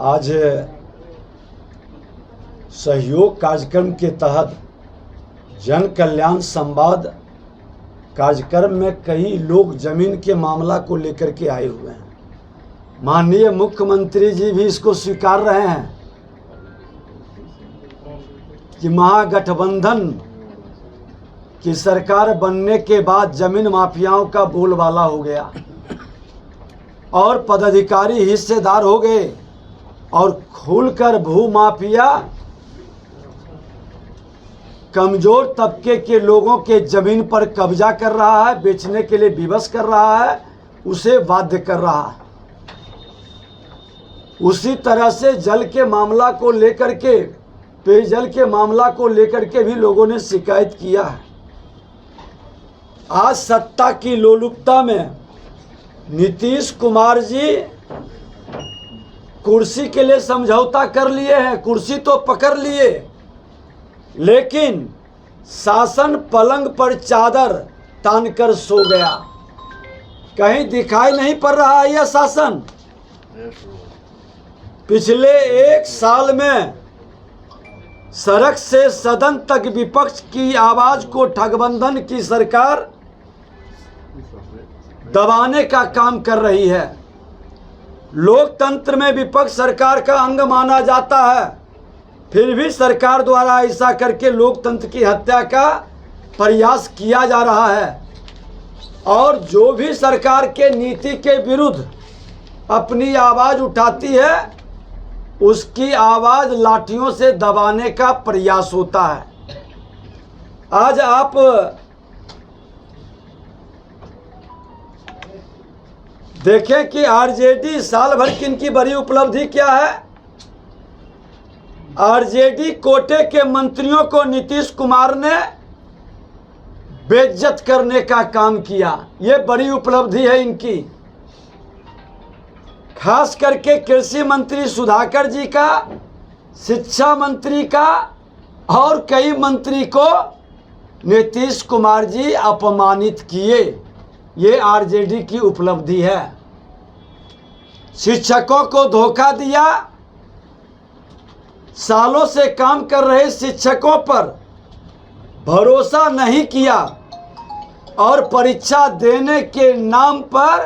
आज सहयोग कार्यक्रम के तहत जन कल्याण संवाद कार्यक्रम में कई लोग जमीन के मामला को लेकर के आए हुए हैं। माननीय मुख्यमंत्री जी भी इसको स्वीकार रहे हैं कि महागठबंधन की सरकार बनने के बाद जमीन माफियाओं का बोलबाला हो गया और पदाधिकारी हिस्सेदार हो गए और खुलकर भू माफिया कमजोर तबके के लोगों के जमीन पर कब्जा कर रहा है, बेचने के लिए विवश कर रहा है, उसे बाध्य कर रहा है। उसी तरह से जल के मामला को लेकर के, पेयजल के मामला को लेकर के भी लोगों ने शिकायत किया है। आज सत्ता की लोलुपता में नीतीश कुमार जी कुर्सी के लिए समझौता कर लिए हैं, कुर्सी तो पकड़ लिए, लेकिन शासन पलंग पर चादर तानकर सो गया। कहीं दिखाई नहीं पड़ रहा है यह शासन। पिछले एक साल में सड़क से सदन तक विपक्ष की आवाज को ठगबंधन की सरकार दबाने का काम कर रही है। लोकतंत्र में विपक्ष सरकार का अंग माना जाता है, फिर भी सरकार द्वारा ऐसा करके लोकतंत्र की हत्या का प्रयास किया जा रहा है। और जो भी सरकार के नीति के विरुद्ध अपनी आवाज उठाती है, उसकी आवाज लाठियों से दबाने का प्रयास होता है। आज आप देखें कि आरजेडी साल भर की इनकी बड़ी उपलब्धि क्या है। आरजेडी कोटे के मंत्रियों को नीतीश कुमार ने बेइज्जत करने का काम किया, ये बड़ी उपलब्धि है इनकी। खास करके कृषि मंत्री सुधाकर जी का, शिक्षा मंत्री का और कई मंत्री को नीतीश कुमार जी अपमानित किए, ये आरजेडी की उपलब्धि है। शिक्षकों को धोखा दिया, सालों से काम कर रहे शिक्षकों पर भरोसा नहीं किया और परीक्षा देने के नाम पर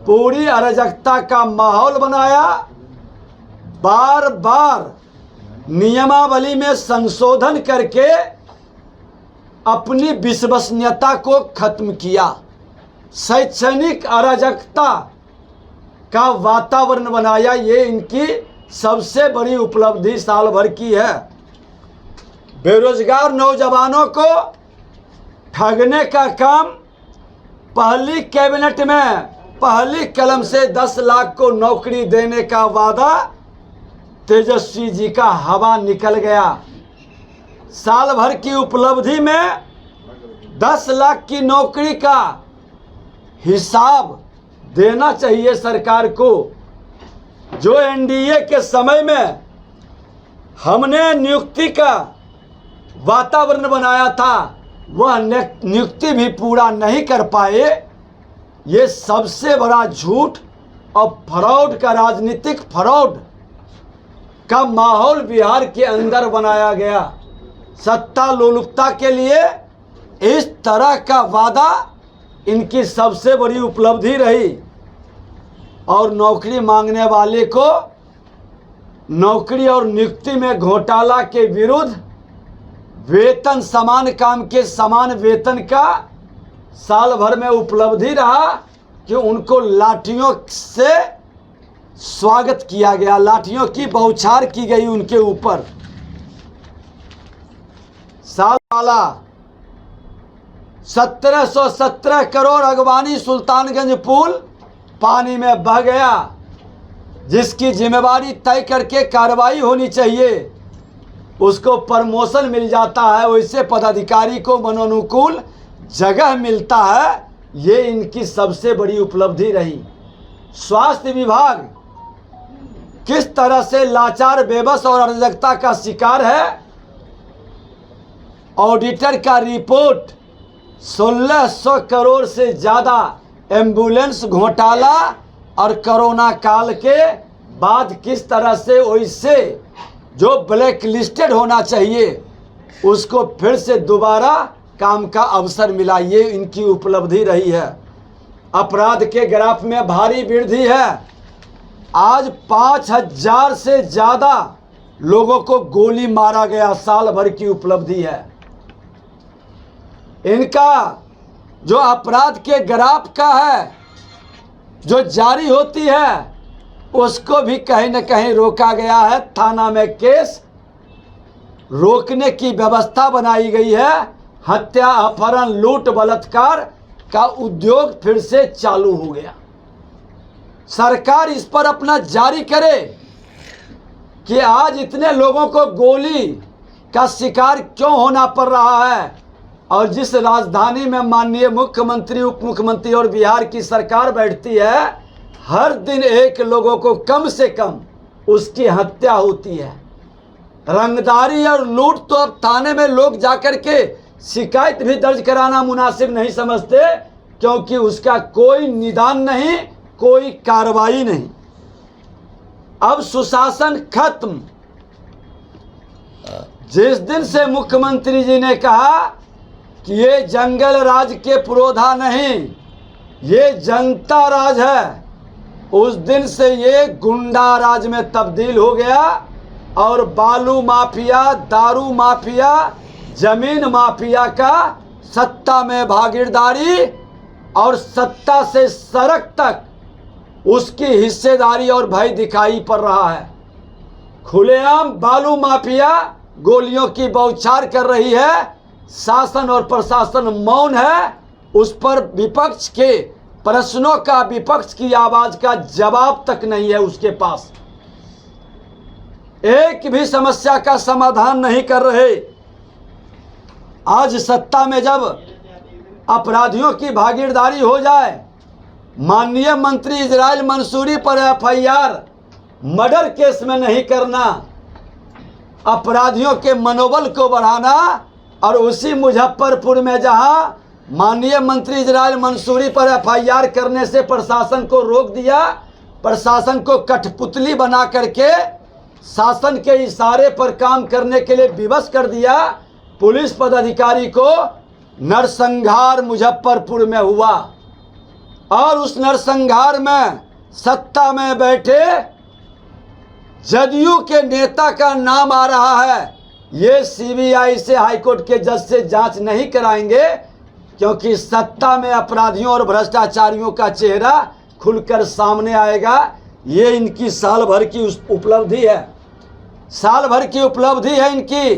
पूरी अराजकता का माहौल बनाया। बार बार नियमावली में संशोधन करके अपनी विश्वसनीयता को खत्म किया। शैक्षणिक अराजकता का वातावरण बनाया, ये इनकी सबसे बड़ी उपलब्धि साल भर की है। बेरोजगार नौजवानों को ठगने का काम पहली कैबिनेट में पहली कलम से 10 लाख को नौकरी देने का वादा तेजस्वी जी का हवा निकल गया। साल भर की उपलब्धि में 10 लाख की नौकरी का हिसाब देना चाहिए सरकार को। जो एनडीए के समय में हमने नियुक्ति का वातावरण बनाया था, वह नियुक्ति भी पूरा नहीं कर पाए। ये सबसे बड़ा झूठ और फ्रॉड का, राजनीतिक फ्रॉड का माहौल बिहार के अंदर बनाया गया। सत्ता लोलुपता के लिए इस तरह का वादा इनकी सबसे बड़ी उपलब्धि रही। और नौकरी मांगने वाले को नौकरी और नियुक्ति में घोटाला के विरुद्ध वेतन, समान काम के समान वेतन का साल भर में उपलब्धि रहा कि उनको लाठियों से स्वागत किया गया, लाठियों की बौछार की गई उनके ऊपर। साल वाला 1717 करोड़ अगवानी सुल्तानगंज पुल पानी में बह गया, जिसकी जिम्मेवारी तय करके कार्रवाई होनी चाहिए, उसको प्रमोशन मिल जाता है, वैसे पदाधिकारी को मनोनुकूल जगह मिलता है। ये इनकी सबसे बड़ी उपलब्धि रही। स्वास्थ्य विभाग किस तरह से लाचार, बेबस और अराजकता का शिकार है। ऑडिटर का रिपोर्ट 1600 करोड़ से ज़्यादा एम्बुलेंस घोटाला और कोरोना काल के बाद किस तरह से वैसे जो ब्लैक लिस्टेड होना चाहिए उसको फिर से दोबारा काम का अवसर मिला। ये इनकी उपलब्धि रही है। अपराध के ग्राफ में भारी वृद्धि है। आज 5000 से ज़्यादा लोगों को गोली मारा गया, साल भर की उपलब्धि है। इनका जो अपराध के ग्राफ का है जो जारी होती है उसको भी कहीं न कहीं रोका गया है। थाना में केस रोकने की व्यवस्था बनाई गई है। हत्या, अपहरण, लूट, बलात्कार का उद्योग फिर से चालू हो गया। सरकार इस पर अपना जारी करे कि आज इतने लोगों को गोली का शिकार क्यों होना पड़ रहा है। और जिस राजधानी में माननीय मुख्यमंत्री, उप मुख्यमंत्री और बिहार की सरकार बैठती है, हर दिन एक लोगों को कम से कम उसकी हत्या होती है। रंगदारी और लूट तो अब थाने में लोग जाकर के शिकायत भी दर्ज कराना मुनासिब नहीं समझते, क्योंकि उसका कोई निदान नहीं, कोई कार्रवाई नहीं। अब सुशासन खत्म। जिस दिन से मुख्यमंत्री जी ने कहा कि ये जंगल राज के पुरोधा नहीं, ये जनता राज है, उस दिन से ये गुंडा राज में तब्दील हो गया और बालू माफिया, दारू माफिया, जमीन माफिया का सत्ता में भागीदारी और सत्ता से सड़क तक उसकी हिस्सेदारी और भय दिखाई पड़ रहा है। खुलेआम बालू माफिया गोलियों की बौछार कर रही है। शासन और प्रशासन मौन है। उस पर विपक्ष के प्रश्नों का, विपक्ष की आवाज का जवाब तक नहीं है उसके पास। एक भी समस्या का समाधान नहीं कर रहे। आज सत्ता में जब अपराधियों की भागीदारी हो जाए, माननीय मंत्री इजराइल मंसूरी पर एफआईआर मर्डर केस में नहीं करना, अपराधियों के मनोबल को बढ़ाना, और उसी मुजफ्फरपुर में जहां माननीय मंत्री इजराइल मंसूरी पर एफआईआर करने से प्रशासन को रोक दिया, प्रशासन को कठपुतली बना करके शासन के इशारे पर काम करने के लिए विवश कर दिया। पुलिस पदाधिकारी को नरसंहार मुजफ्फरपुर में हुआ और उस नरसंहार में सत्ता में बैठे जदयू के नेता का नाम आ रहा है। ये सीबीआई से, हाईकोर्ट के जज से जांच नहीं कराएंगे, क्योंकि सत्ता में अपराधियों और भ्रष्टाचारियों का चेहरा खुलकर सामने आएगा। ये इनकी साल भर की उपलब्धि है। साल भर की उपलब्धि है इनकी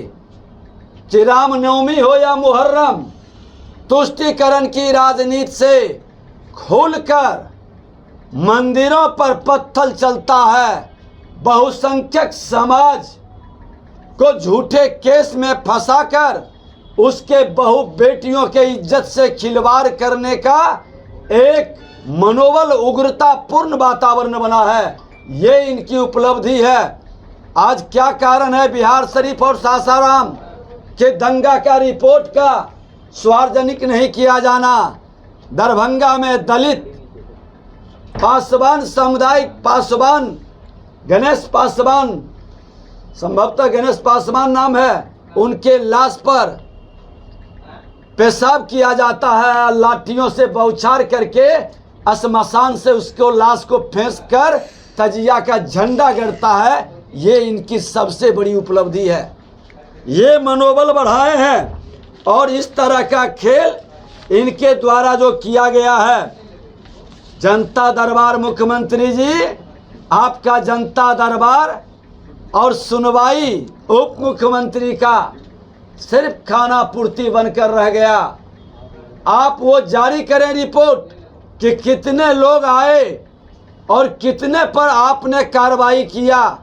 कि रामनवमी हो या मुहर्रम, तुष्टीकरण की राजनीति से खुलकर मंदिरों पर पत्थर चलता है। बहुसंख्यक समाज को झूठे केस में फंसाकर उसके बहु बेटियों के इज्जत से खिलवाड़ करने का एक मनोबल, उग्रतापूर्ण वातावरण बना है। ये इनकी उपलब्धि है। आज क्या कारण है बिहार शरीफ और सासाराम के दंगा का रिपोर्ट का सार्वजनिक नहीं किया जाना? दरभंगा में दलित पासवान, सामुदायिक पासवान, गणेश पासवान, संभवतः गणेश पासवान नाम है, उनके लाश पर पेशाब किया जाता है। लाठियों से बौछार करके श्मशान से उसको लाश को फेंस कर तजिया का झंडा गड़ता है। ये इनकी सबसे बड़ी उपलब्धि है। ये मनोबल बढ़ाए हैं और इस तरह का खेल इनके द्वारा जो किया गया है। जनता दरबार, मुख्यमंत्री जी, आपका जनता दरबार और सुनवाई उप मुख्यमंत्री का सिर्फ खाना पूर्ति बनकर रह गया। आप वो जारी करें रिपोर्ट कि कितने लोग आए और कितने पर आपने कार्रवाई किया।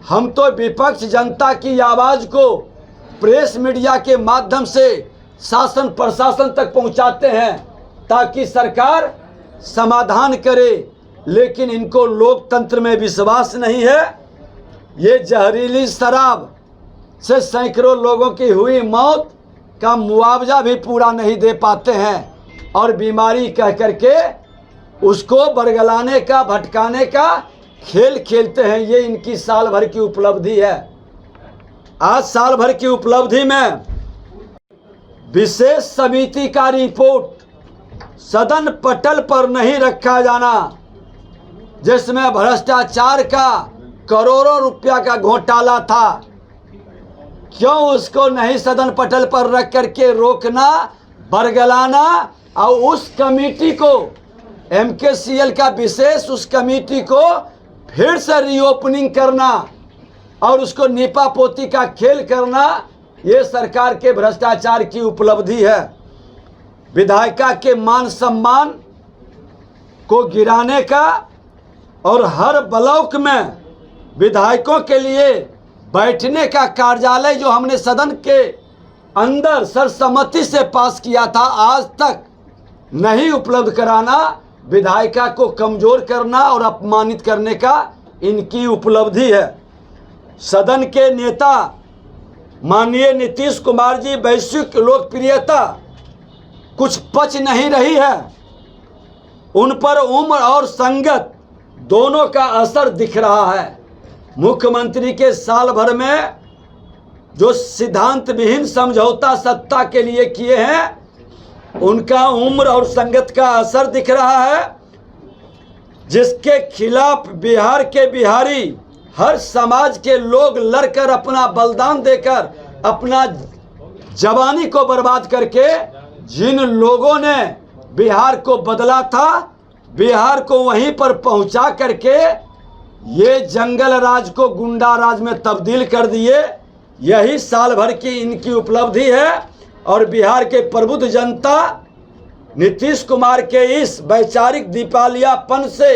हम तो विपक्ष जनता की आवाज़ को प्रेस मीडिया के माध्यम से शासन प्रशासन तक पहुंचाते हैं ताकि सरकार समाधान करे, लेकिन इनको लोकतंत्र में विश्वास नहीं है। ये जहरीली शराब से सैकड़ों लोगों की हुई मौत का मुआवजा भी पूरा नहीं दे पाते हैं और बीमारी कह करके उसको बरगलाने का, भटकाने का खेल खेलते हैं, ये इनकी साल भर की उपलब्धि है। आज साल भर की उपलब्धि में विशेष समिति का रिपोर्ट सदन पटल पर नहीं रखा जाना, जिसमें भ्रष्टाचार का करोड़ों रुपया का घोटाला था, क्यों उसको नहीं सदन पटल पर रख करके रोकना, बरगलाना और उस कमेटी को, MKCL का विशेष उस कमेटी को फिर से रीओपनिंग करना और उसको नीपा पोती का खेल करना, ये सरकार के भ्रष्टाचार की उपलब्धि है। विधायिका के मान सम्मान को गिराने का और हर ब्लॉक में विधायकों के लिए बैठने का कार्यालय जो हमने सदन के अंदर सर्वसम्मति से पास किया था, आज तक नहीं उपलब्ध कराना, विधायिका को कमजोर करना और अपमानित करने का इनकी उपलब्धि है। सदन के नेता माननीय नीतीश कुमार जी वैश्विक लोकप्रियता कुछ पच नहीं रही है, उन पर उम्र और संगत दोनों का असर दिख रहा है। मुख्यमंत्री के साल भर में जो सिद्धांत विहीन समझौता सत्ता के लिए किए हैं, उनका उम्र और संगत का असर दिख रहा है, जिसके खिलाफ बिहार के बिहारी, हर समाज के लोग लड़कर अपना बलिदान देकर, अपना जवानी को बर्बाद करके जिन लोगों ने बिहार को बदला था, बिहार को वहीं पर पहुंचा करके ये जंगल राज को गुंडा राज में तब्दील कर दिए, यही साल भर की इनकी उपलब्धि है। और बिहार के प्रबुद्ध जनता नीतीश कुमार के इस वैचारिक दिवालियापन से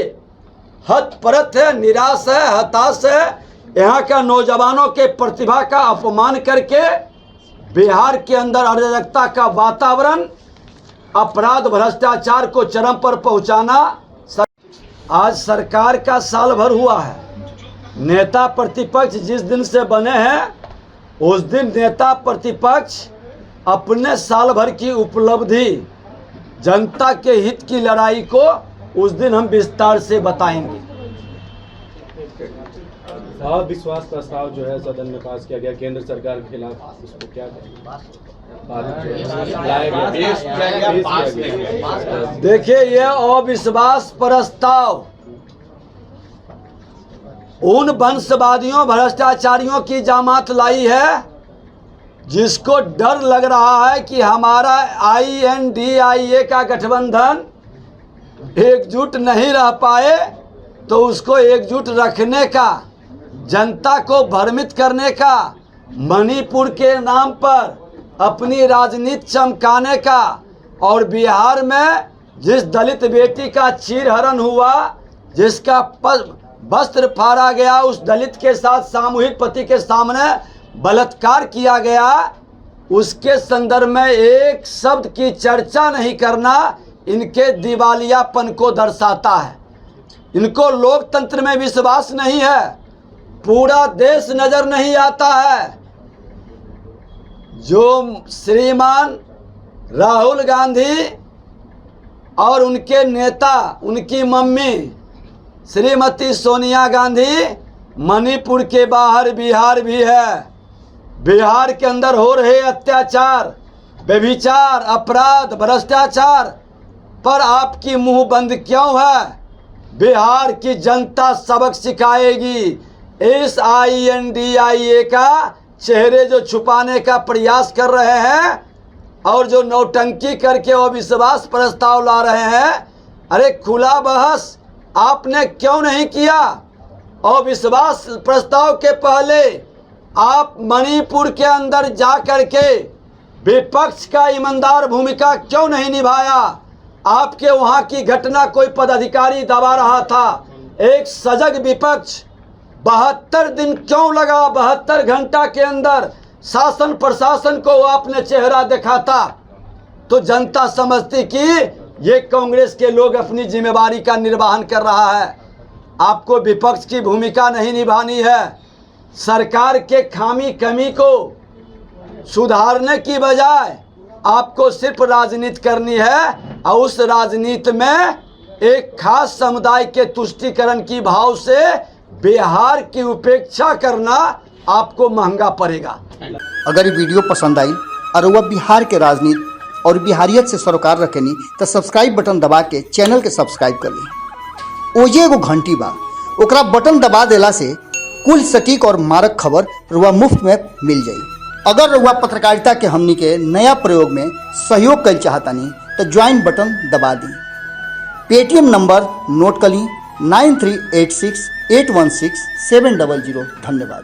हतप्रत है, निराश है, हताश है। यहाँ का नौजवानों के प्रतिभा का अपमान करके बिहार के अंदर अराजकता का वातावरण, अपराध, भ्रष्टाचार को चरम पर पहुंचाना। आज सरकार का साल भर हुआ है। नेता प्रतिपक्ष जिस दिन से बने हैं, उस दिन नेता प्रतिपक्ष अपने साल भर की उपलब्धि, जनता के हित की लड़ाई को उस दिन हम विस्तार से बताएंगे। अविश्वास प्रस्ताव जो है सदन में पास किया गया केंद्र सरकार के खिलाफ, इसको क्या देखिए, ये अविश्वास प्रस्ताव उन वंशवादियों, भ्रष्टाचारियों की जमात लाई है, जिसको डर लग रहा है कि हमारा INDIA का गठबंधन एकजुट नहीं रह पाए, तो उसको एकजुट रखने का, जनता को भ्रमित करने का, मणिपुर के नाम पर अपनी राजनीति चमकाने का, और बिहार में जिस दलित बेटी का चीरहरण हुआ, जिसका वस्त्र फाड़ा गया, उस दलित के साथ सामूहिक पति के सामने बलात्कार किया गया, उसके संदर्भ में एक शब्द की चर्चा नहीं करना इनके दिवालियापन को दर्शाता है। इनको लोकतंत्र में विश्वास नहीं है, पूरा देश नजर नहीं आता है। जो श्रीमान राहुल गांधी और उनके नेता, उनकी मम्मी श्रीमती सोनिया गांधी मणिपुर के बाहर बिहार भी है, बिहार के अंदर हो रहे अत्याचार, व्यभिचार, अपराध, भ्रष्टाचार पर आपकी मुंह बंद क्यों है? बिहार की जनता सबक सिखाएगी। इस INDIA का चेहरे जो छुपाने का प्रयास कर रहे हैं और जो नौटंकी करके अविश्वास प्रस्ताव ला रहे हैं, अरे खुला बहस आपने क्यों नहीं किया? अविश्वास प्रस्ताव के पहले आप मणिपुर के अंदर जा करके विपक्ष का ईमानदार भूमिका क्यों नहीं निभाया? आपके वहां की घटना कोई पदाधिकारी दबा रहा था, एक सजग विपक्ष 72 दिन क्यों लगा? 72 घंटा के अंदर शासन प्रशासन को आपने चेहरा दिखाता, तो जनता समझती कि ये कांग्रेस के लोग अपनी जिम्मेवारी का निर्वहन कर रहा है। आपको विपक्ष की भूमिका नहीं निभानी है। सरकार के खामी कमी को सुधारने की बजाय आपको सिर्फ राजनीति करनी है, और उस राजनीति में एक खास समुदाय के तुष्टीकरण की भाव से बिहार की उपेक्षा करना आपको महंगा पड़ेगा। अगर ये वीडियो पसंद आई और वह बिहार के राजनीति और बिहारियत से सरोकार रखेनी तो सब्सक्राइब बटन दबा के चैनल के सब्सक्राइब कर ली। ओजे एगो घंटी बा, ओकरा बटन दबा देला से कुल सटीक और मारक खबर रुआ मुफ्त में मिल जाई। अगर रुआ पत्रकारिता के हमनी के नया प्रयोग में सहयोग कर चाहतानी तो ज्वाइन बटन दबा दी। पेटीएम नंबर नोट कर ली 9386816700। धन्यवाद।